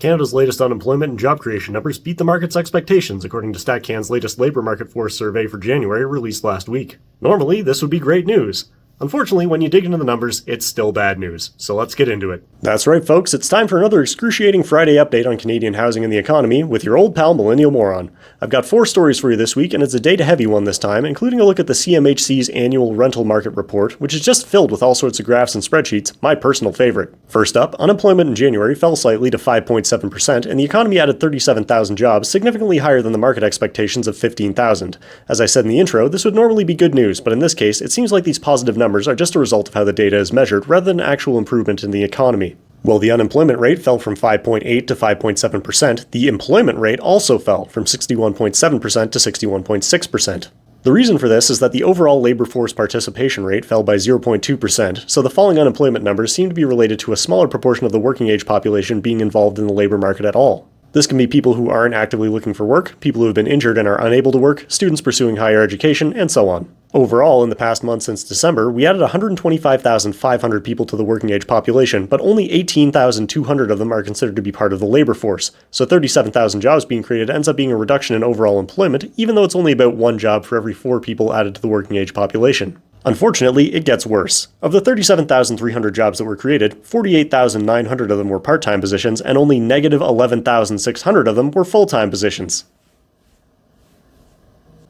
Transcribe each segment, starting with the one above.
Canada's latest unemployment and job creation numbers beat the market's expectations, according to Statcan's latest labour market force survey for January released last week. Normally, this would be great news. Unfortunately, when you dig into the numbers, it's still bad news. So let's get into it. That's right, folks. It's time for another excruciating Friday update on Canadian housing and the economy with your old pal Millennial Moron. I've got 4 stories for you this week, and it's a data-heavy one this time, including a look at the CMHC's annual rental market report, which is just filled with all sorts of graphs and spreadsheets, my personal favorite. First up, unemployment in January fell slightly to 5.7%, and the economy added 37,000 jobs, significantly higher than the market expectations of 15,000. As I said in the intro, this would normally be good news, but in this case, it seems like these positive numbers are just a result of how the data is measured rather than actual improvement in the economy. While the unemployment rate fell from 5.8 to 5.7%, the employment rate also fell from 61.7% to 61.6%. The reason for this is that the overall labor force participation rate fell by 0.2%, so the falling unemployment numbers seem to be related to a smaller proportion of the working age population being involved in the labor market at all. This can be people who aren't actively looking for work, people who have been injured and are unable to work, students pursuing higher education, and so on. Overall, in the past month since December, we added 125,500 people to the working age population, but only 18,200 of them are considered to be part of the labor force. So 37,000 jobs being created ends up being a reduction in overall employment, even though it's only about 1 job for every 4 people added to the working age population. Unfortunately, it gets worse. Of the 37,300 jobs that were created, 48,900 of them were part-time positions, and only negative 11,600 of them were full-time positions.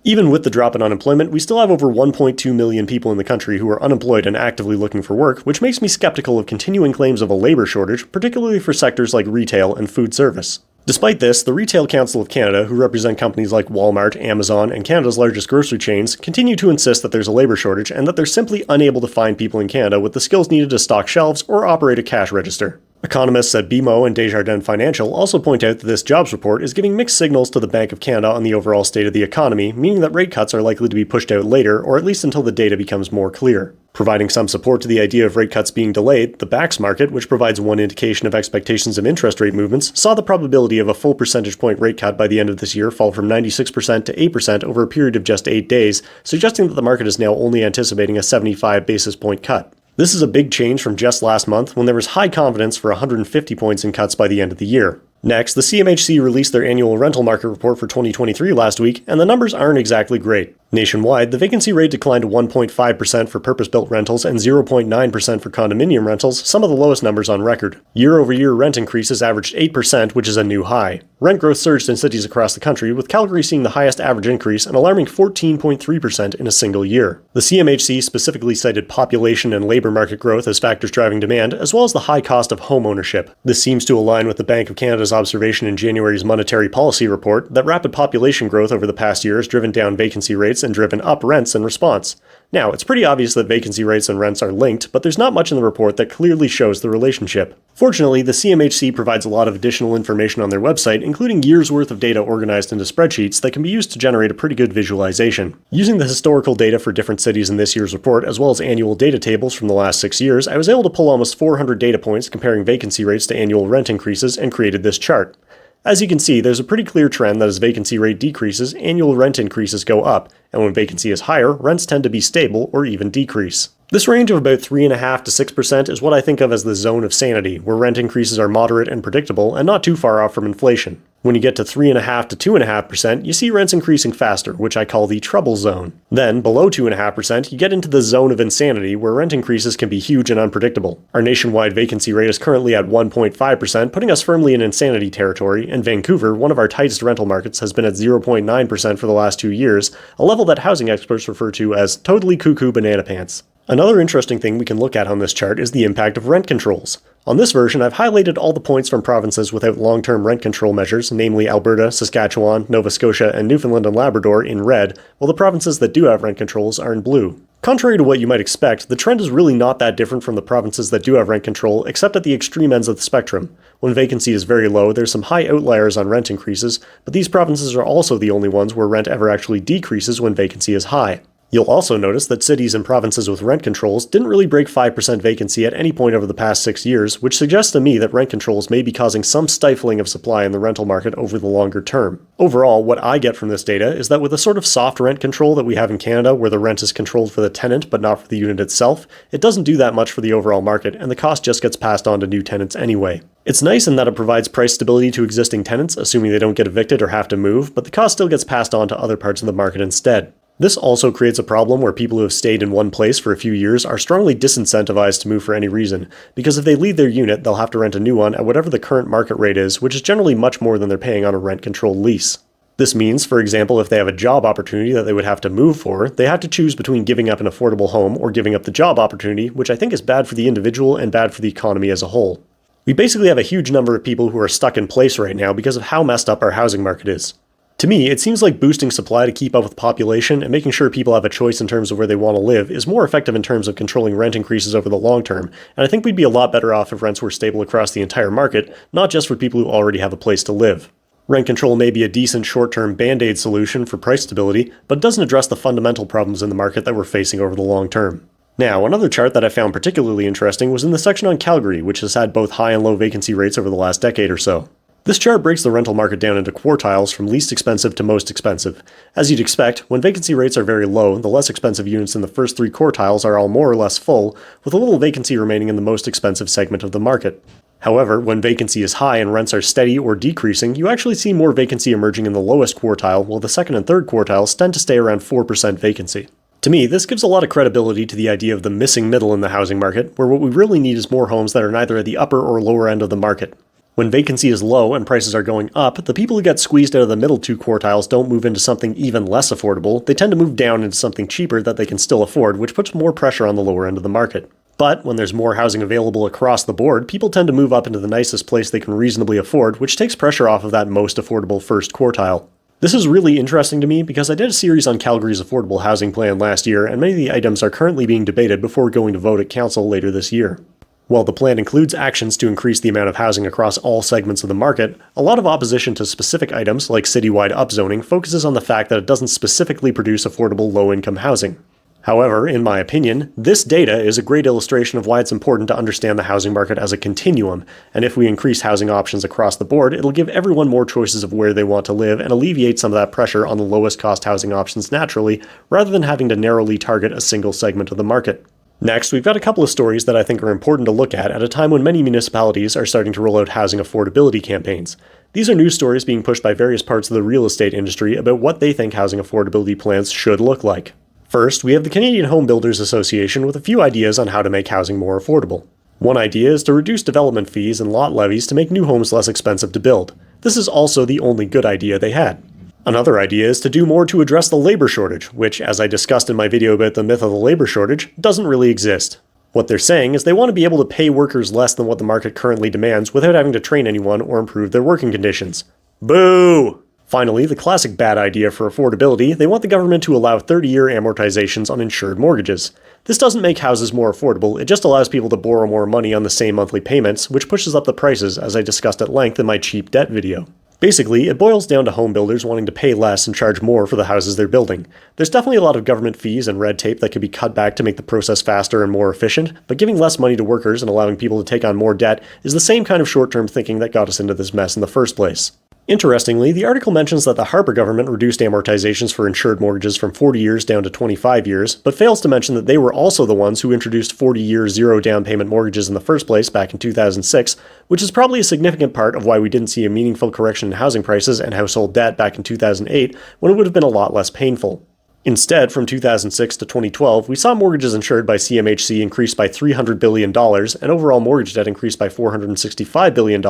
Even with the drop in unemployment, we still have over 1.2 million people in the country who are unemployed and actively looking for work, which makes me skeptical of continuing claims of a labor shortage, particularly for sectors like retail and food service. Despite this, the Retail Council of Canada, who represent companies like Walmart, Amazon, and Canada's largest grocery chains, continue to insist that there's a labor shortage and that they're simply unable to find people in Canada with the skills needed to stock shelves or operate a cash register. Economists at BMO and Desjardins Financial also point out that this jobs report is giving mixed signals to the Bank of Canada on the overall state of the economy, meaning that rate cuts are likely to be pushed out later, or at least until the data becomes more clear. Providing some support to the idea of rate cuts being delayed, the BAX market, which provides one indication of expectations of interest rate movements, saw the probability of a full percentage point rate cut by the end of this year fall from 96% to 8% over a period of just 8 days, suggesting that the market is now only anticipating a 75 basis point cut. This is a big change from just last month when there was high confidence for 150 points in cuts by the end of the year. Next, the CMHC released their annual rental market report for 2023 last week, and the numbers aren't exactly great. Nationwide, the vacancy rate declined to 1.5% for purpose-built rentals and 0.9% for condominium rentals, some of the lowest numbers on record. Year-over-year rent increases averaged 8%, which is a new high. Rent growth surged in cities across the country, with Calgary seeing the highest average increase, an alarming 14.3% in a single year. The CMHC specifically cited population and labor market growth as factors driving demand, as well as the high cost of home ownership. This seems to align with the Bank of Canada's observation in January's monetary policy report that rapid population growth over the past year has driven down vacancy rates and driven up rents in response. Now, it's pretty obvious that vacancy rates and rents are linked, but there's not much in the report that clearly shows the relationship. Fortunately, the CMHC provides a lot of additional information on their website, including years' worth of data organized into spreadsheets that can be used to generate a pretty good visualization. Using the historical data for different cities in this year's report, as well as annual data tables from the last 6 years, I was able to pull almost 400 data points comparing vacancy rates to annual rent increases and created this chart. As you can see, there's a pretty clear trend that as vacancy rate decreases, annual rent increases go up, and when vacancy is higher, rents tend to be stable or even decrease. This range of about 3.5% to 6% is what I think of as the zone of sanity, where rent increases are moderate and predictable and not too far off from inflation. When you get to 3.5% to 2.5%, you see rents increasing faster, which I call the trouble zone. Then, below 2.5%, you get into the zone of insanity, where rent increases can be huge and unpredictable. Our nationwide vacancy rate is currently at 1.5%, putting us firmly in insanity territory, and Vancouver, one of our tightest rental markets, has been at 0.9% for the last 2 years, a level that housing experts refer to as totally cuckoo banana pants. Another interesting thing we can look at on this chart is the impact of rent controls. On this version, I've highlighted all the points from provinces without long-term rent control measures, namely Alberta, Saskatchewan, Nova Scotia, and Newfoundland and Labrador in red, while the provinces that do have rent controls are in blue. Contrary to what you might expect, the trend is really not that different from the provinces that do have rent control, except at the extreme ends of the spectrum. When vacancy is very low, there's some high outliers on rent increases, but these provinces are also the only ones where rent ever actually decreases when vacancy is high. You'll also notice that cities and provinces with rent controls didn't really break 5% vacancy at any point over the past 6 years, which suggests to me that rent controls may be causing some stifling of supply in the rental market over the longer term. Overall, what I get from this data is that with the sort of soft rent control that we have in Canada, where the rent is controlled for the tenant but not for the unit itself, it doesn't do that much for the overall market, and the cost just gets passed on to new tenants anyway. It's nice in that it provides price stability to existing tenants, assuming they don't get evicted or have to move, but the cost still gets passed on to other parts of the market instead. This also creates a problem where people who have stayed in one place for a few years are strongly disincentivized to move for any reason, because if they leave their unit, they'll have to rent a new one at whatever the current market rate is, which is generally much more than they're paying on a rent-controlled lease. This means, for example, if they have a job opportunity that they would have to move for, they have to choose between giving up an affordable home or giving up the job opportunity, which I think is bad for the individual and bad for the economy as a whole. We basically have a huge number of people who are stuck in place right now because of how messed up our housing market is. To me, it seems like boosting supply to keep up with population and making sure people have a choice in terms of where they want to live is more effective in terms of controlling rent increases over the long term, and I think we'd be a lot better off if rents were stable across the entire market, not just for people who already have a place to live. Rent control may be a decent short-term band-aid solution for price stability, but it doesn't address the fundamental problems in the market that we're facing over the long term. Now, another chart that I found particularly interesting was in the section on Calgary, which has had both high and low vacancy rates over the last decade or so. This chart breaks the rental market down into quartiles from least expensive to most expensive. As you'd expect, when vacancy rates are very low, the less expensive units in the first 3 quartiles are all more or less full, with a little vacancy remaining in the most expensive segment of the market. However, when vacancy is high and rents are steady or decreasing, you actually see more vacancy emerging in the lowest quartile, while the second and third quartiles tend to stay around 4% vacancy. To me, this gives a lot of credibility to the idea of the missing middle in the housing market, where what we really need is more homes that are neither at the upper or lower end of the market. When vacancy is low and prices are going up, the people who get squeezed out of the middle 2 quartiles don't move into something even less affordable, they tend to move down into something cheaper that they can still afford, which puts more pressure on the lower end of the market. But when there's more housing available across the board, people tend to move up into the nicest place they can reasonably afford, which takes pressure off of that most affordable first quartile. This is really interesting to me because I did a series on Calgary's affordable housing plan last year, and many of the items are currently being debated before going to vote at council later this year. While the plan includes actions to increase the amount of housing across all segments of the market, a lot of opposition to specific items like citywide upzoning focuses on the fact that it doesn't specifically produce affordable low-income housing. However, in my opinion, this data is a great illustration of why it's important to understand the housing market as a continuum, and if we increase housing options across the board, it'll give everyone more choices of where they want to live and alleviate some of that pressure on the lowest cost housing options naturally, rather than having to narrowly target a single segment of the market. Next, we've got a couple of stories that I think are important to look at a time when many municipalities are starting to roll out housing affordability campaigns. These are news stories being pushed by various parts of the real estate industry about what they think housing affordability plans should look like. First, we have the Canadian Home Builders Association with a few ideas on how to make housing more affordable. One idea is to reduce development fees and lot levies to make new homes less expensive to build. This is also the only good idea they had. Another idea is to do more to address the labor shortage, which, as I discussed in my video about the myth of the labor shortage, doesn't really exist. What they're saying is they want to be able to pay workers less than what the market currently demands without having to train anyone or improve their working conditions. Boo! Finally, the classic bad idea for affordability, they want the government to allow 30-year amortizations on insured mortgages. This doesn't make houses more affordable, it just allows people to borrow more money on the same monthly payments, which pushes up the prices, as I discussed at length in my cheap debt video. Basically, it boils down to home builders wanting to pay less and charge more for the houses they're building. There's definitely a lot of government fees and red tape that could be cut back to make the process faster and more efficient, but giving less money to workers and allowing people to take on more debt is the same kind of short-term thinking that got us into this mess in the first place. Interestingly, the article mentions that the Harper government reduced amortizations for insured mortgages from 40 years down to 25 years, but fails to mention that they were also the ones who introduced 40-year zero down payment mortgages in the first place back in 2006, which is probably a significant part of why we didn't see a meaningful correction in housing prices and household debt back in 2008, when it would have been a lot less painful. Instead, from 2006 to 2012, we saw mortgages insured by CMHC increase by $300 billion, and overall mortgage debt increased by $465 billion,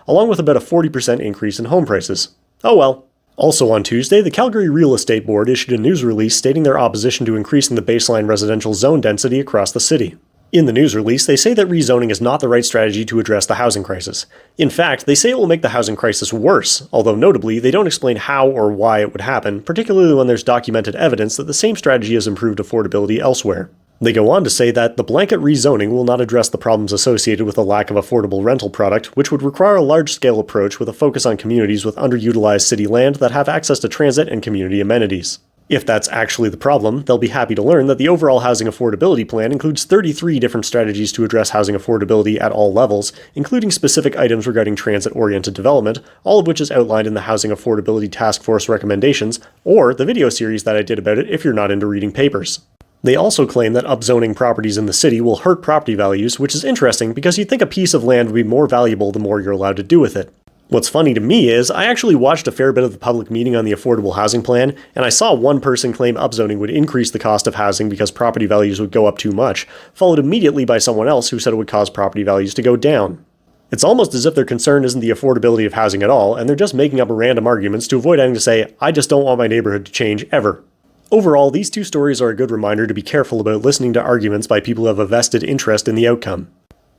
along with about a 40% increase in home prices. Oh well. Also on Tuesday, the Calgary Real Estate Board issued a news release stating their opposition to increasing the baseline residential zone density across the city. In the news release, they say that rezoning is not the right strategy to address the housing crisis. In fact, they say it will make the housing crisis worse, although notably, they don't explain how or why it would happen, particularly when there's documented evidence that the same strategy has improved affordability elsewhere. They go on to say that the blanket rezoning will not address the problems associated with a lack of affordable rental product, which would require a large-scale approach with a focus on communities with underutilized city land that have access to transit and community amenities. If that's actually the problem, they'll be happy to learn that the overall housing affordability plan includes 33 different strategies to address housing affordability at all levels, including specific items regarding transit-oriented development, all of which is outlined in the Housing Affordability Task Force recommendations, or the video series that I did about it if you're not into reading papers. They also claim that upzoning properties in the city will hurt property values, which is interesting because you'd think a piece of land would be more valuable the more you're allowed to do with it. What's funny to me is, I actually watched a fair bit of the public meeting on the affordable housing plan, and I saw one person claim upzoning would increase the cost of housing because property values would go up too much, followed immediately by someone else who said it would cause property values to go down. It's almost as if their concern isn't the affordability of housing at all, and they're just making up random arguments to avoid having to say, I just don't want my neighborhood to change ever. Overall, these two stories are a good reminder to be careful about listening to arguments by people who have a vested interest in the outcome.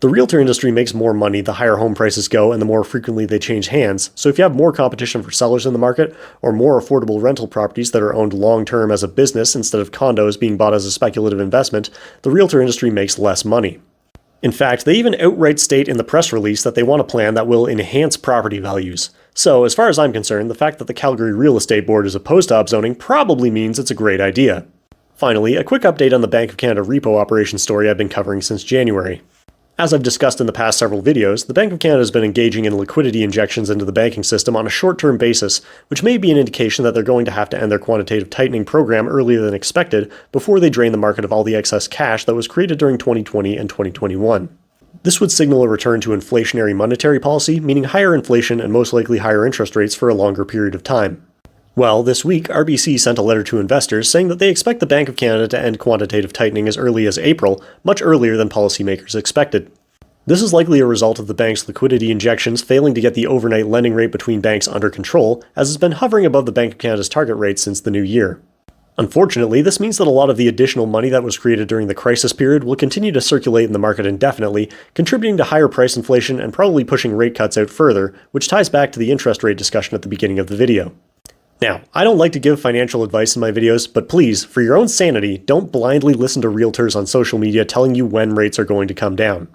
The realtor industry makes more money the higher home prices go and the more frequently they change hands, so if you have more competition for sellers in the market, or more affordable rental properties that are owned long-term as a business instead of condos being bought as a speculative investment, the realtor industry makes less money. In fact, they even outright state in the press release that they want a plan that will enhance property values. So, as far as I'm concerned, the fact that the Calgary Real Estate Board is opposed to upzoning probably means it's a great idea. Finally, a quick update on the Bank of Canada repo operation story I've been covering since January. As I've discussed in the past several videos, the Bank of Canada has been engaging in liquidity injections into the banking system on a short-term basis, which may be an indication that they're going to have to end their quantitative tightening program earlier than expected before they drain the market of all the excess cash that was created during 2020 and 2021. This would signal a return to inflationary monetary policy, meaning higher inflation and most likely higher interest rates for a longer period of time. Well, this week, RBC sent a letter to investors saying that they expect the Bank of Canada to end quantitative tightening as early as April, much earlier than policymakers expected. This is likely a result of the bank's liquidity injections failing to get the overnight lending rate between banks under control, as it's been hovering above the Bank of Canada's target rate since the new year. Unfortunately, this means that a lot of the additional money that was created during the crisis period will continue to circulate in the market indefinitely, contributing to higher price inflation and probably pushing rate cuts out further, which ties back to the interest rate discussion at the beginning of the video. Now, I don't like to give financial advice in my videos, but please, for your own sanity, don't blindly listen to realtors on social media telling you when rates are going to come down.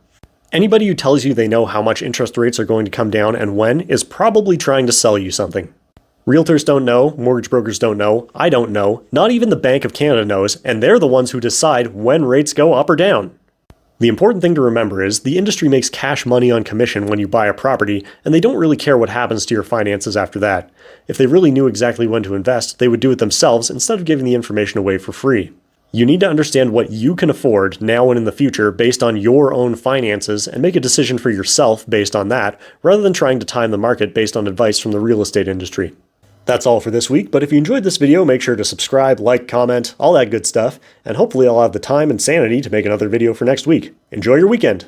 Anybody who tells you they know how much interest rates are going to come down and when is probably trying to sell you something. Realtors don't know, mortgage brokers don't know, I don't know, not even the Bank of Canada knows, and they're the ones who decide when rates go up or down. The important thing to remember is, the industry makes cash money on commission when you buy a property, and they don't really care what happens to your finances after that. If they really knew exactly when to invest, they would do it themselves instead of giving the information away for free. You need to understand what you can afford now and in the future based on your own finances and make a decision for yourself based on that, rather than trying to time the market based on advice from the real estate industry. That's all for this week, but if you enjoyed this video, make sure to subscribe, like, comment, all that good stuff, and hopefully I'll have the time and sanity to make another video for next week. Enjoy your weekend!